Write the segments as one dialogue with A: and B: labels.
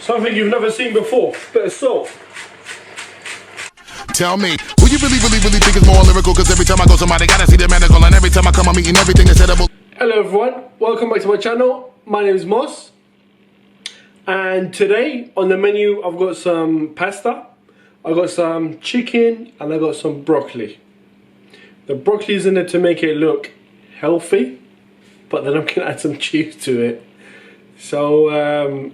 A: Something you've never seen before. Bit of salt.
B: Tell me, who you really think is more lyrical? Cause every time I go somebody gotta see the medical, and every time I come I'm eating everything is edible.
A: Hello everyone, welcome back to my channel. My name is Mos. And today on the menu I've got some pasta, I've got some chicken, and I've got some broccoli. The broccoli is in it to make it look healthy, but then I'm gonna add some cheese to it. So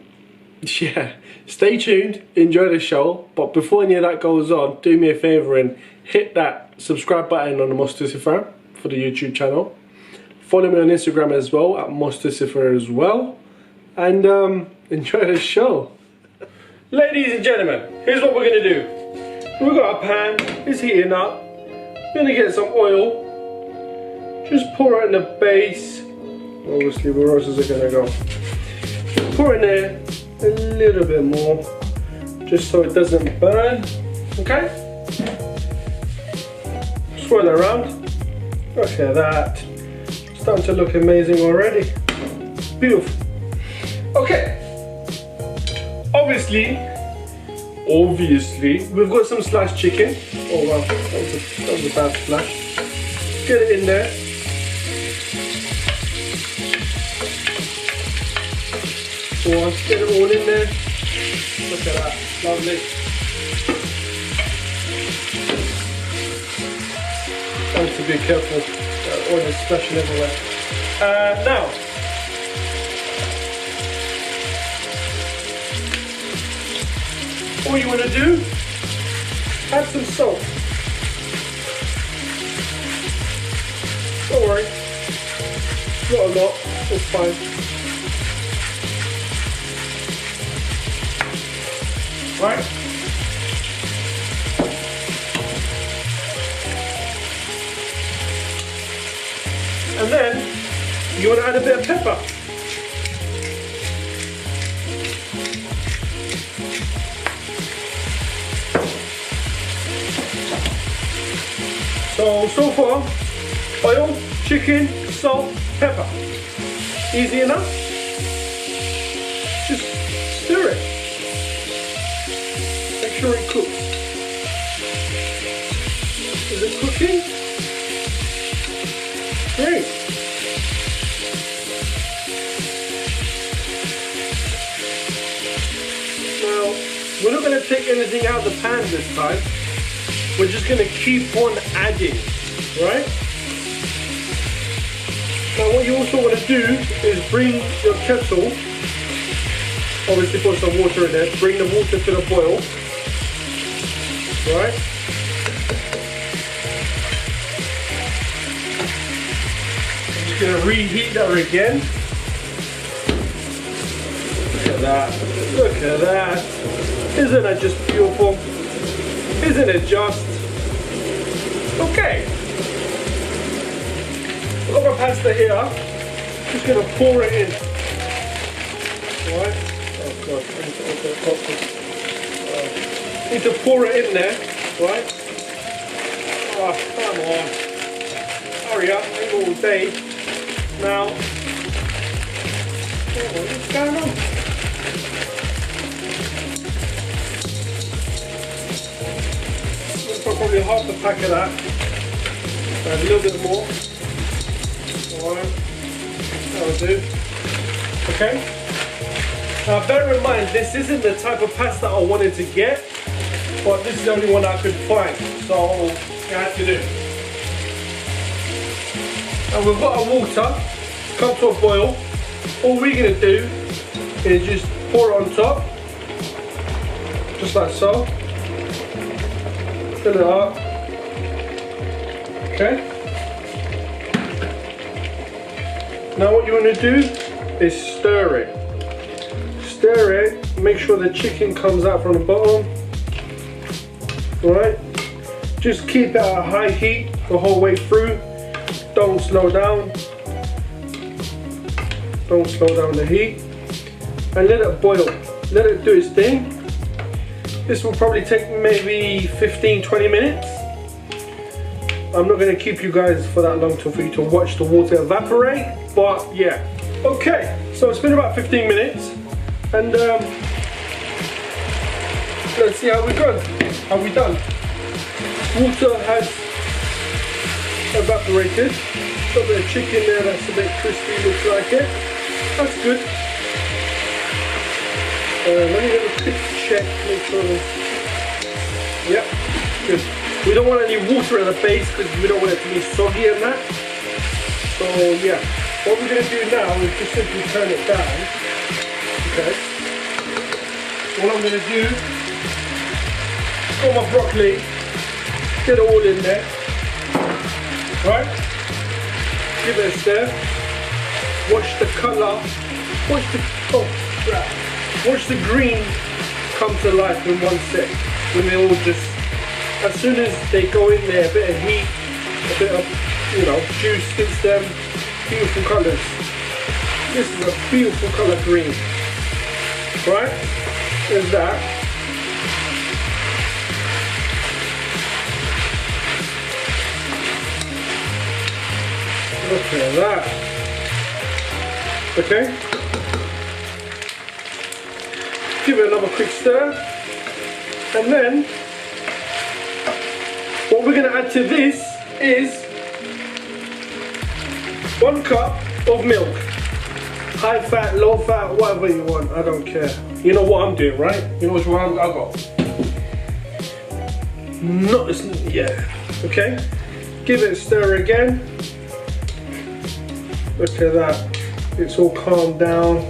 A: yeah, stay tuned, enjoy the show, but before any of that goes on, do me a favour and hit that subscribe button on the MosToosifar for the YouTube channel. Follow me on Instagram as well, at MosToosifar as well, and enjoy the show. Ladies and gentlemen, here's what we're going to do. We've got a pan, it's heating up, we're going to get some oil, just pour it in the base, obviously where else is it going to go? Pour it in there, a little bit more, just so it doesn't burn, okay? Swirl around, look at that, starting to look amazing already, beautiful. Okay, obviously, we've got some sliced chicken. Oh wow, that was a bad splash. Get it in there. Get it all in there. Look at that, lovely. Have to be careful, that oil is splashing everywhere. Now, all you want to do, add some salt. Don't worry, not a lot, it's fine. Right? And then you want to add a bit of pepper. So far, oil, chicken, salt, pepper. Easy enough? Just stir it. Make sure it cooks. Is it cooking? Great. Now, we're not going to take anything out of the pan this time. We're just going to keep on adding, right? Now what you also want to do is bring your kettle, obviously put some water in there, bring the water to the boil, right? I'm just going to reheat that again. Look at that, look at that. Isn't that just beautiful? Isn't it just? Okay. I've got my pasta here. Just going to pour it in. Alright. Oh god, I need to open the pot. Need to pour it in there. Right? Oh, come on. Hurry up, ain't all day. Now. Oh, what's going on? Probably half the pack of that, and a little bit more. Alright, that'll do. Okay. Now bear in mind, this isn't the type of pasta I wanted to get, but this is the only one I could find, so I had to do. And we've got our water, come to a boil. All we're going to do is just pour it on top, just like so. Fill it up. Okay. Now what you want to do is stir it. Stir it, make sure the chicken comes out from the bottom. Alright? Just keep it at a high heat the whole way through. Don't slow down. Don't slow down the heat. And let it boil. Let it do its thing. This will probably take maybe 15-20 minutes. I'm not going to keep you guys for that long for you to watch the water evaporate, but yeah. Okay, so it's been about 15 minutes, and let's see how we go. How we done? Water has evaporated. Got a bit of chicken there that's a bit crispy, looks like it. That's good. Let me have a quick check, make sure. Yep, good. We don't want any water at the base because we don't want it to be soggy and that. So yeah, what we're going to do now is just simply turn it down. Okay. What I'm going to do, got my broccoli, get it all in there. Right? Give it a stir. Watch the colour. Watch the green come to life in 1 sec. When they all just, as soon as they go in there, a bit of heat, a bit of, you know, juice hits them. Beautiful colours. This is a beautiful colour green. Right? There's that. Look at that. Okay. Give it another quick stir. And then, what we're going to add to this is 1 cup of milk. High fat, low fat, whatever you want, I don't care. You know what I'm doing, right? You know which one I got. Yeah. Okay. Give it a stir again. Look at that. It's all calmed down.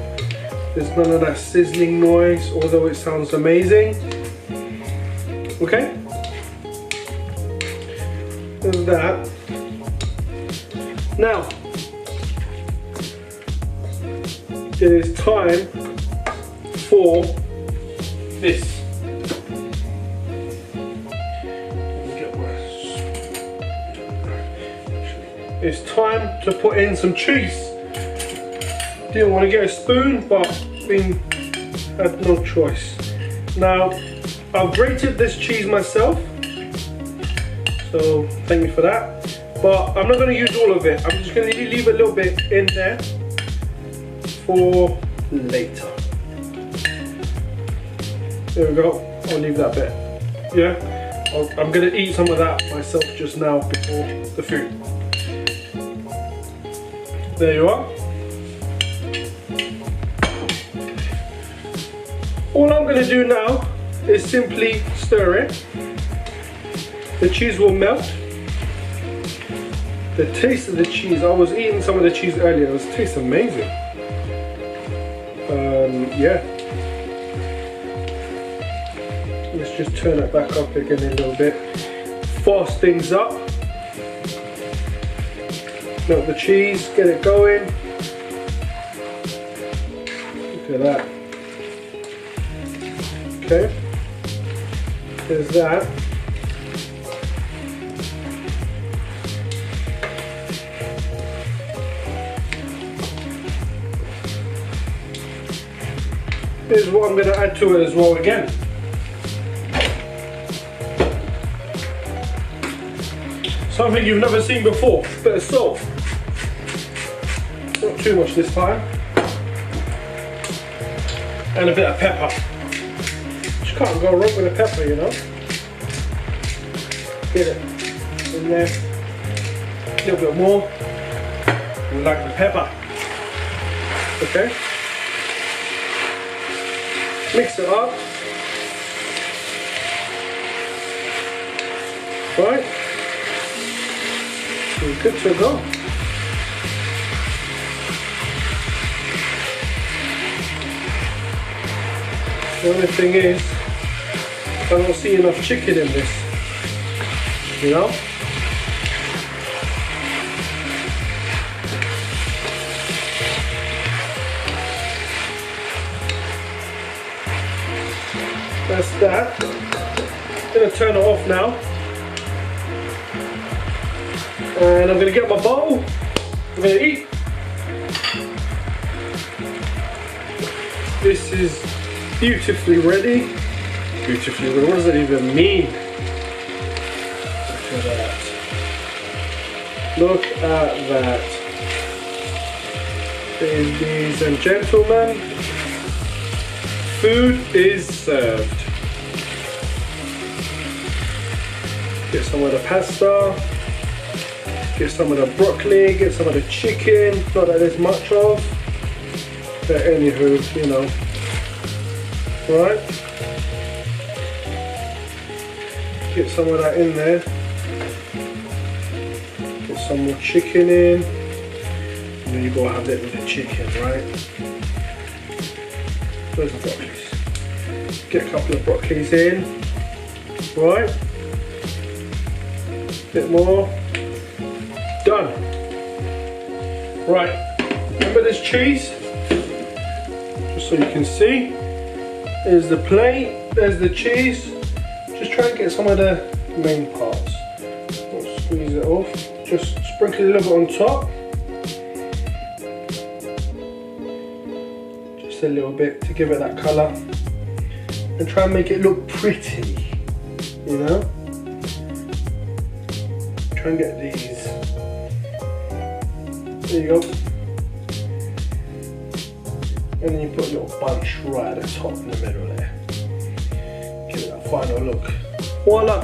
A: There's none of that sizzling noise, although it sounds amazing. Okay? There's that. Now, it is time for this. It's time to put in some cheese. Didn't want to get a spoon, but had no choice. Now, I've grated this cheese myself, so thank you for that. But I'm not going to use all of it. I'm just going to leave a little bit in there for later. There we go. I'll leave that bit. Yeah, I'm going to eat some of that myself just now before the food. There you are. All I'm going to do now is simply stir it. The cheese will melt. The taste of the cheese, I was eating some of the cheese earlier, it tastes amazing. Yeah. Let's just turn it back up again a little bit. Fast things up. Melt the cheese, get it going. Look at that. Okay. There's that. Here's what I'm going to add to it as well again. Something you've never seen before, a bit of salt. Not too much this time. And a bit of pepper. Just can't go wrong with a pepper, you know. Get it in there. A little bit more. We like the pepper. Okay. Mix it up. Right. We're good to go. The only thing is, I don't see enough chicken in this. You know? That's that. I'm going to turn it off now. And I'm going to get my bowl. I'm going to eat. This is beautifully ready. Beautifully ready. What does that even mean? Look at that. Look at that. Ladies and gentlemen, food is served. Get some of the pasta. Get some of the broccoli. Get some of the chicken. Not that there's much of. But anywho, you know. Right. Get some of that in there. Get some more chicken in. And then you gotta have that with the chicken, right? Where's the broccolis? Get a couple of broccolis in. Right. Bit more. Done. Right. Remember this cheese? Just so you can see. There's the plate. There's the cheese. Just try and get some of the main parts. Don't squeeze it off. Just sprinkle a little bit on top. Just a little bit to give it that colour. And try and make it look pretty. You know? Try and get these. There you go. And then you put a little bunch right at the top in the middle there. Give it that final look. Voila!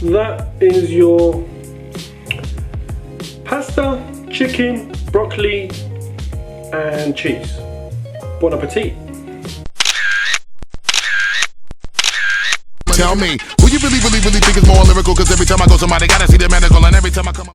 A: That is your pasta, chicken, broccoli, and cheese. Bon appetit!
B: Tell me, who you really think is more lyrical? Cause every time I go somebody gotta see the medical, and every time I come